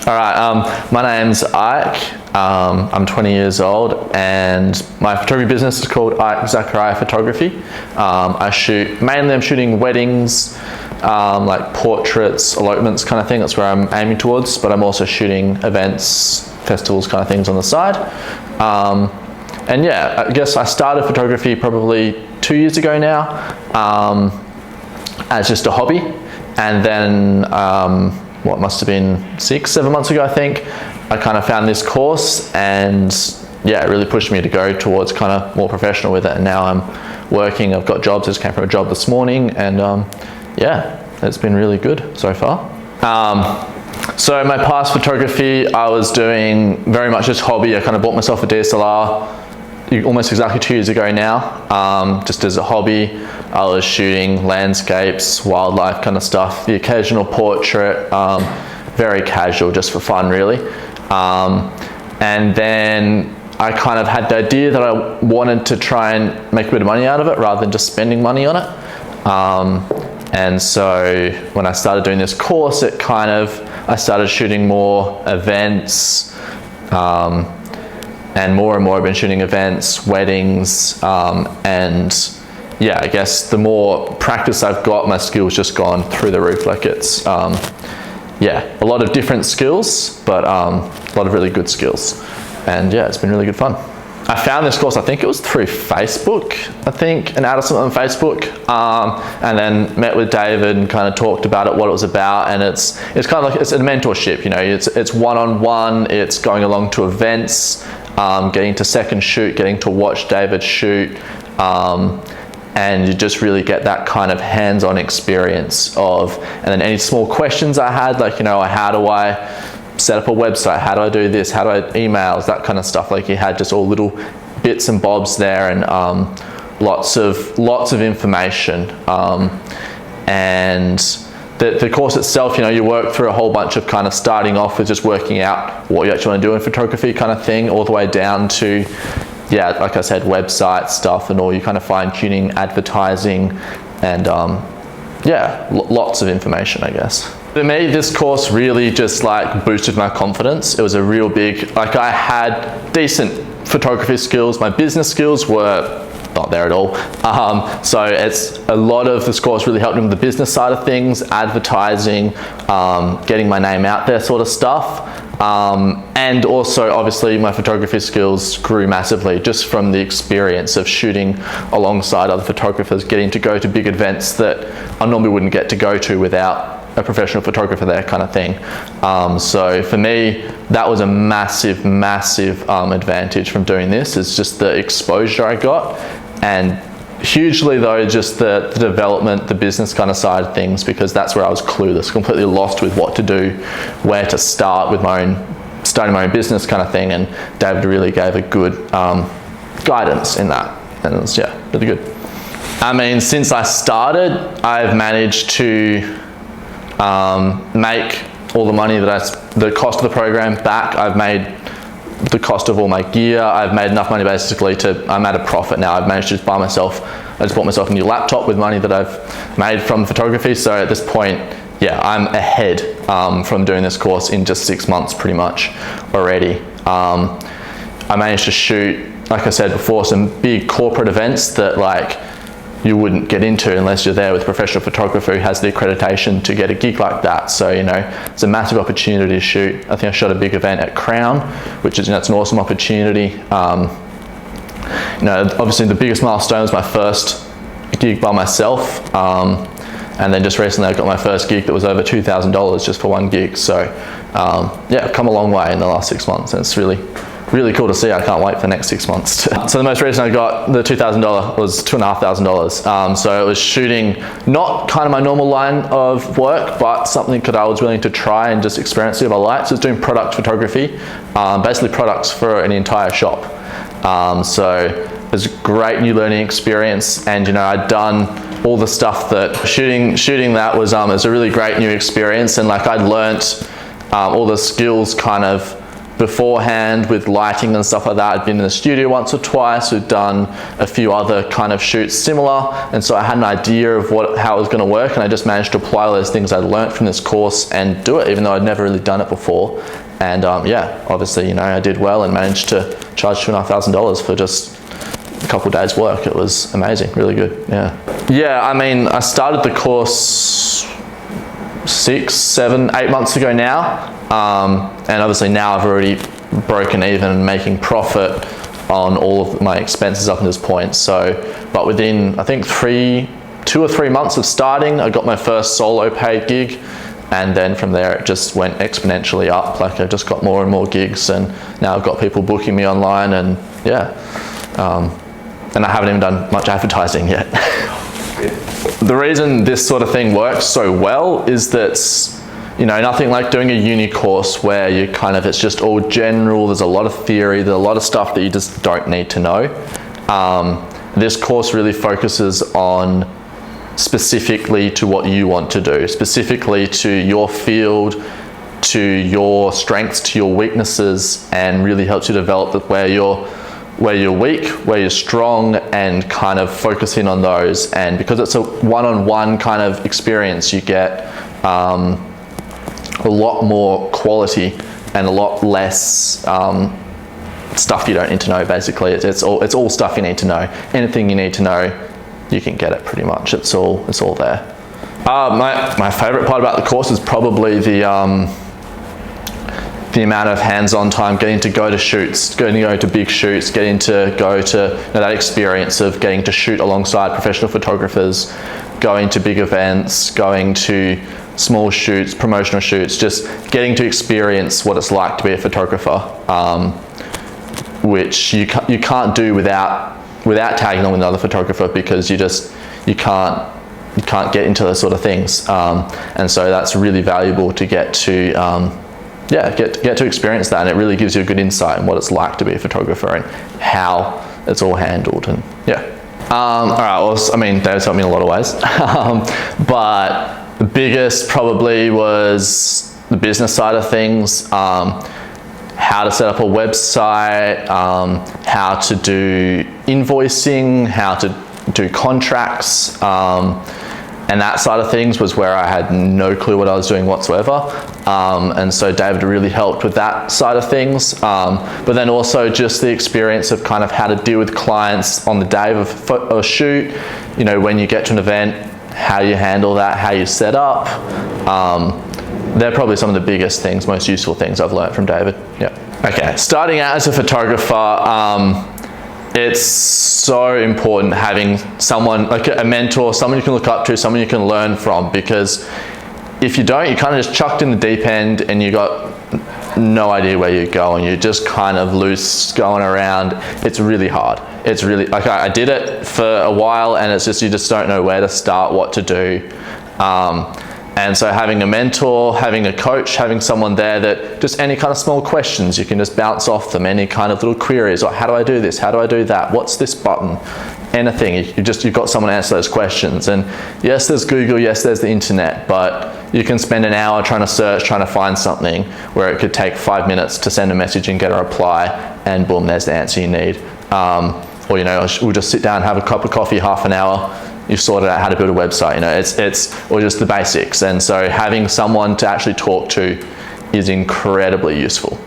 All right, my name's Iyke. I'm 20 years old and my photography business is called Iyke Photography. I'm shooting weddings, like portraits, elopements kind of thing. That's where I'm aiming towards, but I'm also shooting events, festivals kind of things on the side. And yeah, I guess I started photography probably 2 years ago now as just a hobby. And then what must have been 6-7 months ago, I think, I kind of found this course, and yeah, it really pushed me to go towards kind of more professional with it. And now I'm working, I've got jobs, just came from a job this morning, and yeah, it's been really good so far. So my past photography, I was doing very much just hobby. I kind of bought myself a DSLR almost exactly 2 years ago now, just as a hobby. I was shooting landscapes, wildlife kind of stuff, the occasional portrait, very casual, just for fun really. And then I kind of had the idea that I wanted to try and make a bit of money out of it rather than just spending money on it. And so when I started doing this course, I started shooting more events, and more I've been shooting events, weddings, and yeah, I guess the more practice I've got, my skills just gone through the roof. Like it's, yeah, a lot of different skills, but a lot of really good skills. And yeah, it's been really good fun. I found this course, I think it was through Facebook, I think, an ad or something on Facebook, and then met with David and kind of talked about it, what it was about. And it's kind of like, it's a mentorship, you know, it's one-on-one, it's going along to events, getting to second shoot, getting to watch David shoot, and you just really get that kind of hands-on experience of, and then any small questions I had, like, you know, how do I set up a website, how do I do this, how do I emails, that kind of stuff. Like, you had just all little bits and bobs there, and lots of information. And the course itself, you know, you work through a whole bunch of kind of starting off with just working out what you actually want to do in photography kind of thing, all the way down to, yeah, like I said, website stuff and all, you kind of fine tuning, advertising, and yeah, lots of information, I guess. For me, this course really just like boosted my confidence. It was a real big, like, I had decent photography skills. My business skills were not there at all. So it's a lot of this course really helped me with the business side of things, advertising, getting my name out there sort of stuff. And also obviously my photography skills grew massively just from the experience of shooting alongside other photographers, getting to go to big events that I normally wouldn't get to go to without a professional photographer there, kind of thing. So for me, that was a massive advantage from doing this. It's just the exposure I got, and hugely though, just the development, the business kind of side of things, because that's where I was clueless, completely lost with what to do, where to start with starting my own business kind of thing. And David really gave a good guidance in that, and it was, yeah, really good. I mean, since I started, I've managed to make all the money the cost of the program back. I've made the cost of all my gear. I've made enough money basically I'm at a profit now. I've managed to just I just bought myself a new laptop with money that I've made from photography. So at this point, yeah, I'm ahead from doing this course in just 6 months pretty much already. I managed to shoot, like I said before, some big corporate events that like you wouldn't get into unless you're there with a professional photographer who has the accreditation to get a gig like that. So, you know, it's a massive opportunity to shoot. I think I shot a big event at Crown, which is, you know, it's an awesome opportunity. You know, obviously the biggest milestone was my first gig by myself. And then just recently I got my first gig that was over $2,000 just for one gig. So yeah, I've come a long way in the last 6 months, and it's really cool to see. I can't wait for the next 6 months. So the most recent I got, the $2,000 was $2,500. So it was shooting not kind of my normal line of work, but something that I was willing to try and just experience, see if I liked. So it's doing product photography, basically products for an entire shop. So it was a great new learning experience, and you know, I'd done all the stuff that shooting that was a really great new experience, and like I'd learnt all the skills kind of beforehand with lighting and stuff like that. I'd been in the studio once or twice, we'd done a few other kind of shoots similar, and so I had an idea of how it was going to work, and I just managed to apply those things I'd learned from this course and do it, even though I'd never really done it before. And yeah, obviously, you know, I did well and managed to charge $2,500 for just a couple of days work. It was amazing, really good. Yeah, I mean, I started the course 6, 7, 8 months ago now, and obviously now I've already broken even and making profit on all of my expenses up to this point. So, but within, I think 2 or 3 months of starting, I got my first solo paid gig, and then from there it just went exponentially up. Like, I just got more and more gigs, and now I've got people booking me online, and yeah, and I haven't even done much advertising yet. The reason this sort of thing works so well is that, you know, nothing like doing a uni course where you kind of, it's just all general, there's a lot of theory, there's a lot of stuff that you just don't need to know. This course really focuses on specifically to what you want to do, specifically to your field, to your strengths, to your weaknesses, and really helps you develop where you're weak, where you're strong, and kind of focusing on those. And because it's a one-on-one kind of experience, you get a lot more quality and a lot less stuff you don't need to know. Basically, it's all stuff you need to know. Anything you need to know, you can get it pretty much. It's all there. My favorite part about the course is probably the amount of hands-on time, getting to go to shoots, getting to go to big shoots, getting to go to, you know, that experience of getting to shoot alongside professional photographers, going to big events, going to small shoots, promotional shoots, just getting to experience what it's like to be a photographer, which you can't do without tagging on with another photographer, because you can't get into those sort of things, and so that's really valuable to get to get to experience that, and it really gives you a good insight on what it's like to be a photographer and how it's all handled. And yeah, all right, well, I mean, David's helped me in a lot of ways, but the biggest probably was the business side of things. How to set up a website, how to do invoicing, how to do contracts, and that side of things was where I had no clue what I was doing whatsoever. And so David really helped with that side of things. But then also just the experience of kind of how to deal with clients on the day of a shoot, you know, when you get to an event, how you handle that, how you set up. They're probably some of the biggest things, most useful things I've learned from David. Yeah. Okay, starting out as a photographer, it's so important having someone, like a mentor, someone you can look up to, someone you can learn from, because if you don't, you're kind of just chucked in the deep end and you got no idea where you're going. You're just kind of loose going around. It's really hard. It's really, like, I did it for a while, and it's just, you just don't know where to start, what to do. And so having a mentor, having a coach, having someone there that just any kind of small questions, you can just bounce off them, any kind of little queries, like how do I do this? How do I do that? What's this button? Anything, you've got someone to answer those questions. And yes, there's Google, yes, there's the internet, but you can spend an hour trying to search, trying to find something where it could take 5 minutes to send a message and get a reply, and boom, there's the answer you need. Or, you know, we'll just sit down, have a cup of coffee, half an hour, you've sorted out how to build a website, you know, it's or just the basics. And so having someone to actually talk to is incredibly useful.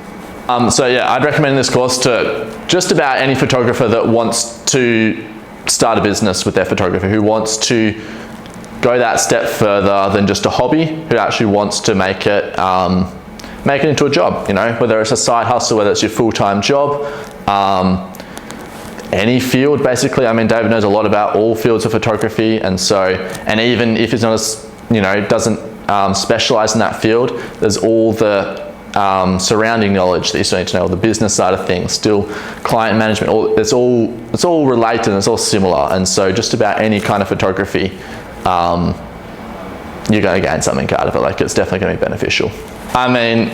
So yeah, I'd recommend this course to just about any photographer that wants to start a business with their photography, who wants to go that step further than just a hobby, who actually wants to make it into a job, you know, whether it's a side hustle, whether it's your full-time job, any field basically. I mean, David knows a lot about all fields of photography, and so, and even if it's not as, you know, doesn't specialize in that field, there's all the surrounding knowledge that you still need to know, the business side of things, still client management, it's all related and it's all similar. And so just about any kind of photography, you're going to gain something out of it. Like, it's definitely going to be beneficial. I mean,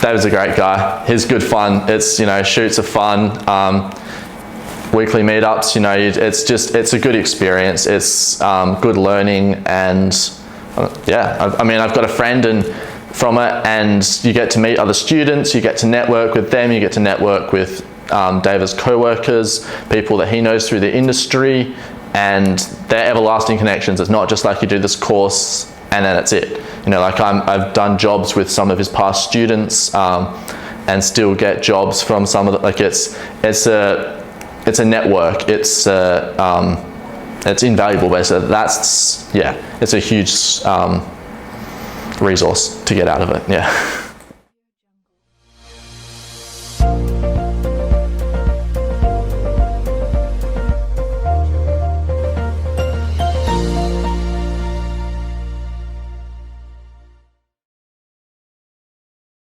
David's a great guy. He's good fun. It's, you know, shoots are fun. Weekly meetups, you know, it's a good experience. It's good learning, and yeah, I mean, I've got a friend, and from it, and you get to meet other students, you get to network with them, you get to network with David's co-workers, people that he knows through the industry, and they're everlasting connections. It's not just like you do this course and then that's it. You know, like I've done jobs with some of his past students and still get jobs from some of the, like it's a network. It's invaluable basically. That's, yeah, it's a huge resource to get out of it, yeah.